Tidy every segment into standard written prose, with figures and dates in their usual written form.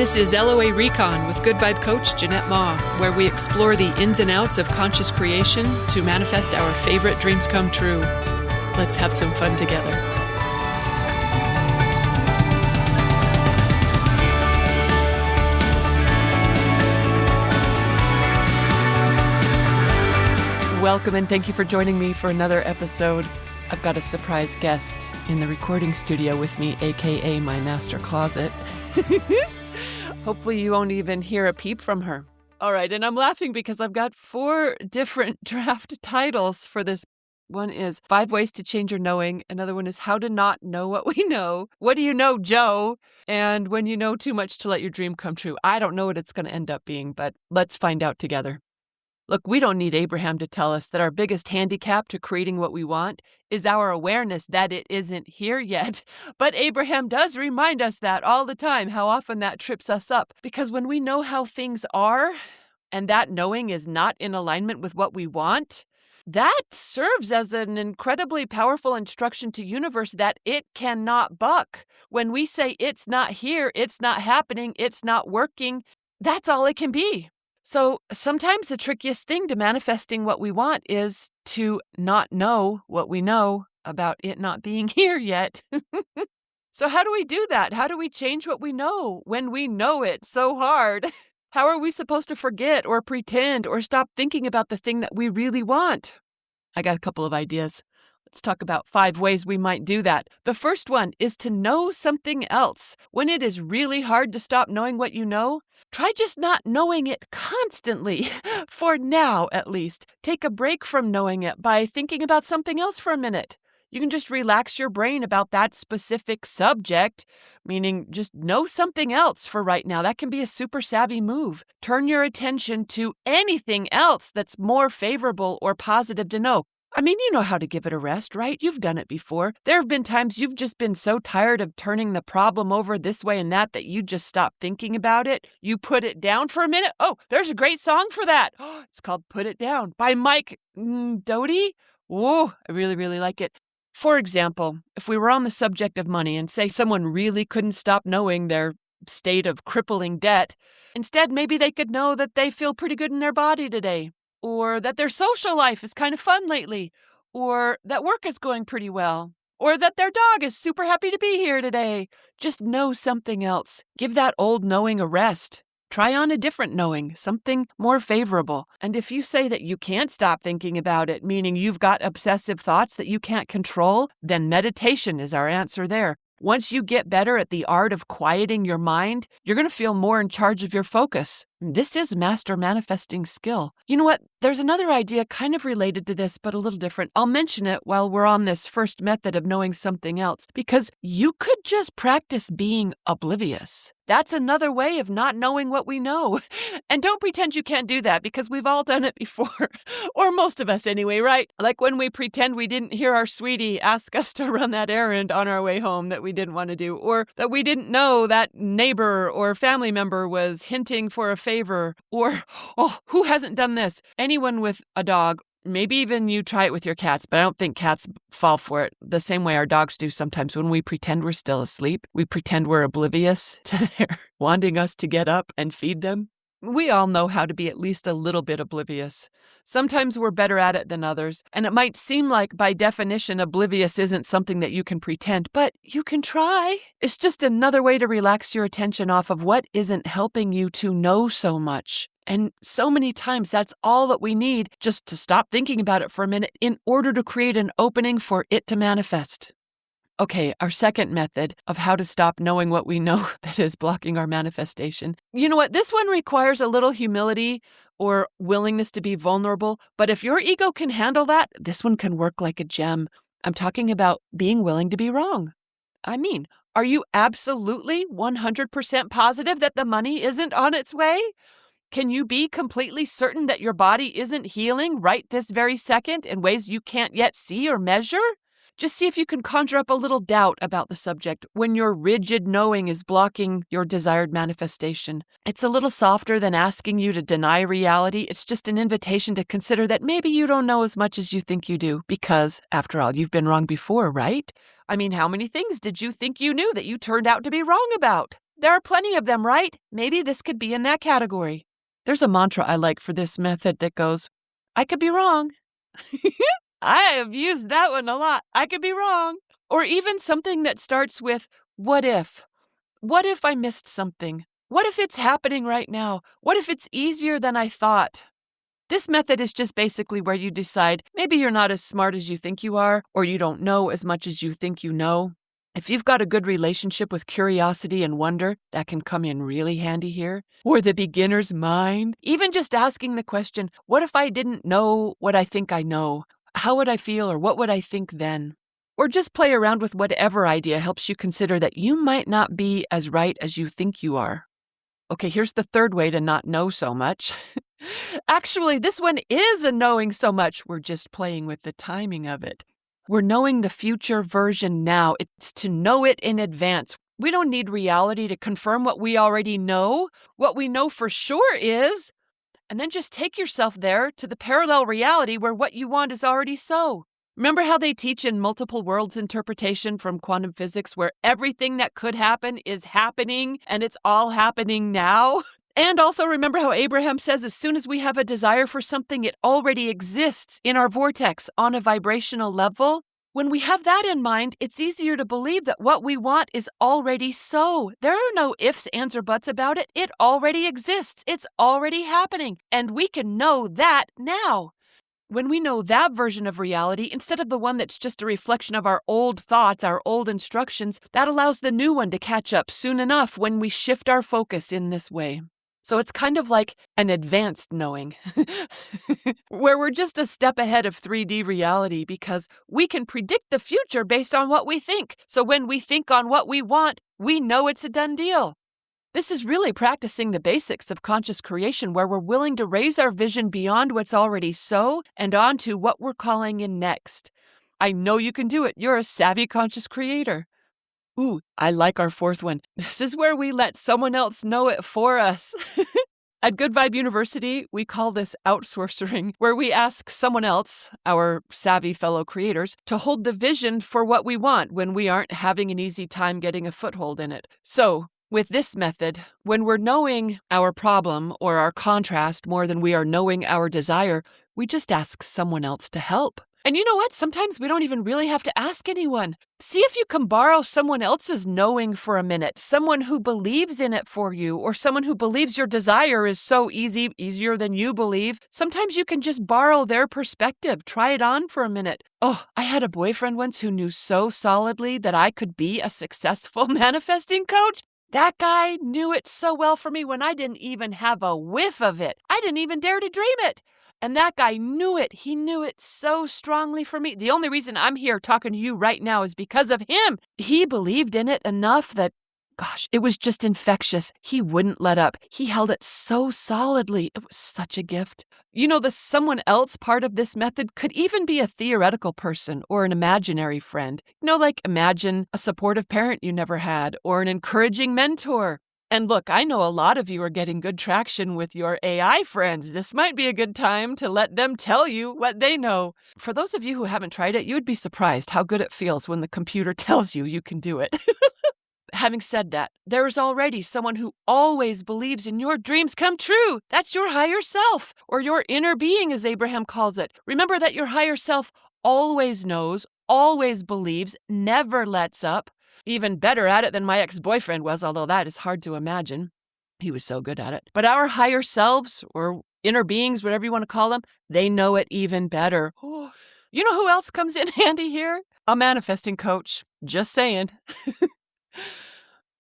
This is LOA Recon with Good Vibe Coach Jeanette Ma, where we explore the ins and outs of conscious creation to manifest our favorite dreams come true. Let's have some fun together. Welcome and thank you for joining me for another episode. I've got a surprise guest in the recording studio with me, aka my master closet. Hopefully you won't even hear a peep from her. All right, and I'm laughing because I've got 4 different draft titles for this. One is 5 Ways to Change Your Knowing. Another one is How to Not Know What We Know. What do you know, Joe? And When You Know Too Much to Let Your Dream Come True. I don't know what it's going to end up being, but let's find out together. Look, we don't need Abraham to tell us that our biggest handicap to creating what we want is our awareness that it isn't here yet. But Abraham does remind us that all the time, how often that trips us up. Because when we know how things are, and that knowing is not in alignment with what we want, that serves as an incredibly powerful instruction to universe that it cannot buck. When we say it's not here, it's not happening, it's not working, that's all it can be. So sometimes the trickiest thing to manifesting what we want is to not know what we know about it not being here yet. So how do we do that? How do we change what we know when we know it so hard? How are we supposed to forget or pretend or stop thinking about the thing that we really want? I got a couple of ideas. Let's talk about 5 ways we might do that. The first one is to know something else. When it is really hard to stop knowing what you know, try just not knowing it constantly, for now at least. Take a break from knowing it by thinking about something else for a minute. You can just relax your brain about that specific subject, meaning just know something else for right now. That can be a super savvy move. Turn your attention to anything else that's more favorable or positive to know. I mean, you know how to give it a rest, right? You've done it before. There have been times you've just been so tired of turning the problem over this way and that you just stop thinking about it. You put it down for a minute. Oh, there's a great song for that. Oh, it's called Put It Down by Mike Doty. Whoa, I really, really like it. For example, if we were on the subject of money and say someone really couldn't stop knowing their state of crippling debt, instead maybe they could know that they feel pretty good in their body today. Or that their social life is kind of fun lately, or that work is going pretty well, or that their dog is super happy to be here today. Just know something else. Give that old knowing a rest. Try on a different knowing, something more favorable. And if you say that you can't stop thinking about it, meaning you've got obsessive thoughts that you can't control, then meditation is our answer there. Once you get better at the art of quieting your mind, you're going to feel more in charge of your focus. This is master manifesting skill. You know what? There's another idea kind of related to this, but a little different. I'll mention it while we're on this first method of knowing something else, because you could just practice being oblivious. That's another way of not knowing what we know. And don't pretend you can't do that, because we've all done it before. Or most of us anyway, right? Like when we pretend we didn't hear our sweetie ask us to run that errand on our way home that we didn't want to do, or that we didn't know that neighbor or family member was hinting for a favor, or, oh, who hasn't done this? Anyone with a dog, maybe even you try it with your cats, but I don't think cats fall for it the same way our dogs do sometimes. When we pretend we're still asleep, we pretend we're oblivious to their wanting us to get up and feed them. We all know how to be at least a little bit oblivious. Sometimes we're better at it than others, and it might seem like, by definition, oblivious isn't something that you can pretend, but you can try. It's just another way to relax your attention off of what isn't helping you to know so much. And so many times that's all that we need, just to stop thinking about it for a minute in order to create an opening for it to manifest. Okay, our second method of how to stop knowing what we know that is blocking our manifestation. You know what? This one requires a little humility or willingness to be vulnerable, but if your ego can handle that, this one can work like a gem. I'm talking about being willing to be wrong. I mean, are you absolutely 100% positive that the money isn't on its way? Can you be completely certain that your body isn't healing right this very second in ways you can't yet see or measure? Just see if you can conjure up a little doubt about the subject when your rigid knowing is blocking your desired manifestation. It's a little softer than asking you to deny reality. It's just an invitation to consider that maybe you don't know as much as you think you do, because, after all, you've been wrong before, right? I mean, how many things did you think you knew that you turned out to be wrong about? There are plenty of them, right? Maybe this could be in that category. There's a mantra I like for this method that goes, I could be wrong. I have used that one a lot. I could be wrong. Or even something that starts with, what if? What if I missed something? What if it's happening right now? What if it's easier than I thought? This method is just basically where you decide maybe you're not as smart as you think you are, or you don't know as much as you think you know. If you've got a good relationship with curiosity and wonder, that can come in really handy here. Or the beginner's mind. Even just asking the question, what if I didn't know what I think I know? How would I feel or what would I think then? Or just play around with whatever idea helps you consider that you might not be as right as you think you are. Okay, here's the third way to not know so much. Actually, this one is a knowing so much. We're just playing with the timing of it. We're knowing the future version now. It's to know it in advance. We don't need reality to confirm what we already know. What we know for sure is, and then just take yourself there to the parallel reality where what you want is already so. Remember how they teach in multiple worlds interpretation from quantum physics where everything that could happen is happening and it's all happening now? And also remember how Abraham says as soon as we have a desire for something, it already exists in our vortex on a vibrational level? When we have that in mind, it's easier to believe that what we want is already so. There are no ifs, ands, or buts about it. It already exists. It's already happening. And we can know that now. When we know that version of reality, instead of the one that's just a reflection of our old thoughts, our old instructions, that allows the new one to catch up soon enough when we shift our focus in this way. So it's kind of like an advanced knowing, where we're just a step ahead of 3D reality because we can predict the future based on what we think. So when we think on what we want, we know it's a done deal. This is really practicing the basics of conscious creation where we're willing to raise our vision beyond what's already so and onto what we're calling in next. I know you can do it. You're a savvy conscious creator. Ooh, I like our fourth one. This is where we let someone else know it for us. At Good Vibe University, we call this outsourcing, where we ask someone else, our savvy fellow creators, to hold the vision for what we want when we aren't having an easy time getting a foothold in it. So, with this method, when we're knowing our problem or our contrast more than we are knowing our desire, we just ask someone else to help. And you know what? Sometimes we don't even really have to ask anyone. See if you can borrow someone else's knowing for a minute, someone who believes in it for you, or someone who believes your desire is so easier than you believe. Sometimes you can just borrow their perspective, try it on for a minute. Oh, I had a boyfriend once who knew so solidly that I could be a successful manifesting coach. That guy knew it so well for me when I didn't even have a whiff of it. I didn't even dare to dream it. And that guy knew it. He knew it so strongly for me. The only reason I'm here talking to you right now is because of him. He believed in it enough that, gosh, it was just infectious. He wouldn't let up. He held it so solidly. It was such a gift. You know, the someone else part of this method could even be a theoretical person or an imaginary friend. You know, like imagine a supportive parent you never had or an encouraging mentor. And look, I know a lot of you are getting good traction with your AI friends. This might be a good time to let them tell you what they know. For those of you who haven't tried it, you would be surprised how good it feels when the computer tells you you can do it. Having said that, there is already someone who always believes in your dreams come true. That's your higher self, or your inner being, as Abraham calls it. Remember that your higher self always knows, always believes, never lets up. Even better at it than my ex-boyfriend was, although that is hard to imagine. He was so good at it. But our higher selves, or inner beings, whatever you want to call them, they know it even better. Oh, you know who else comes in handy here? A manifesting coach. Just saying.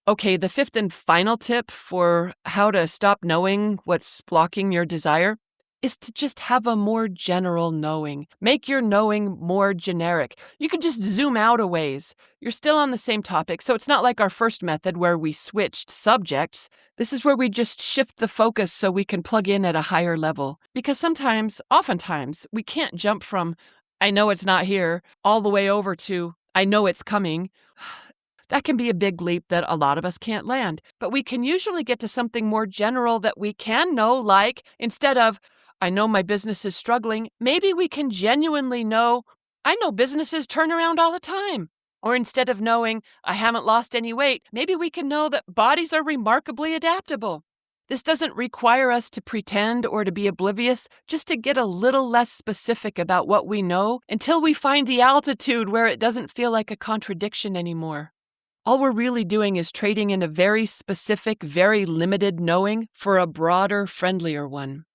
Okay, the fifth and final tip for how to stop knowing what's blocking your desire is to just have a more general knowing. Make your knowing more generic. You can just zoom out a ways. You're still on the same topic, so it's not like our first method where we switched subjects. This is where we just shift the focus so we can plug in at a higher level. Because oftentimes, we can't jump from, I know it's not here, all the way over to, I know it's coming. That can be a big leap that a lot of us can't land. But we can usually get to something more general that we can know, like, instead of, I know my business is struggling, maybe we can genuinely know, I know businesses turn around all the time. Or instead of knowing, I haven't lost any weight, maybe we can know that bodies are remarkably adaptable. This doesn't require us to pretend or to be oblivious, just to get a little less specific about what we know until we find the altitude where it doesn't feel like a contradiction anymore. All we're really doing is trading in a very specific, very limited knowing for a broader, friendlier one.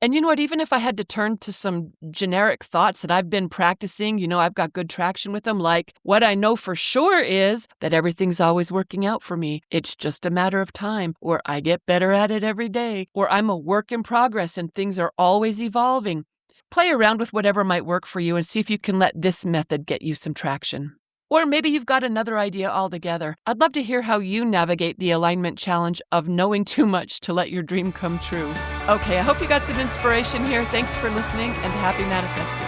And you know what? Even if I had to turn to some generic thoughts that I've been practicing, I've got good traction with them, like what I know for sure is that everything's always working out for me. It's just a matter of time, or I get better at it every day, or I'm a work in progress and things are always evolving. Play around with whatever might work for you and see if you can let this method get you some traction. Or maybe you've got another idea altogether. I'd love to hear how you navigate the alignment challenge of knowing too much to let your dream come true. Okay, I hope you got some inspiration here. Thanks for listening and happy manifesting.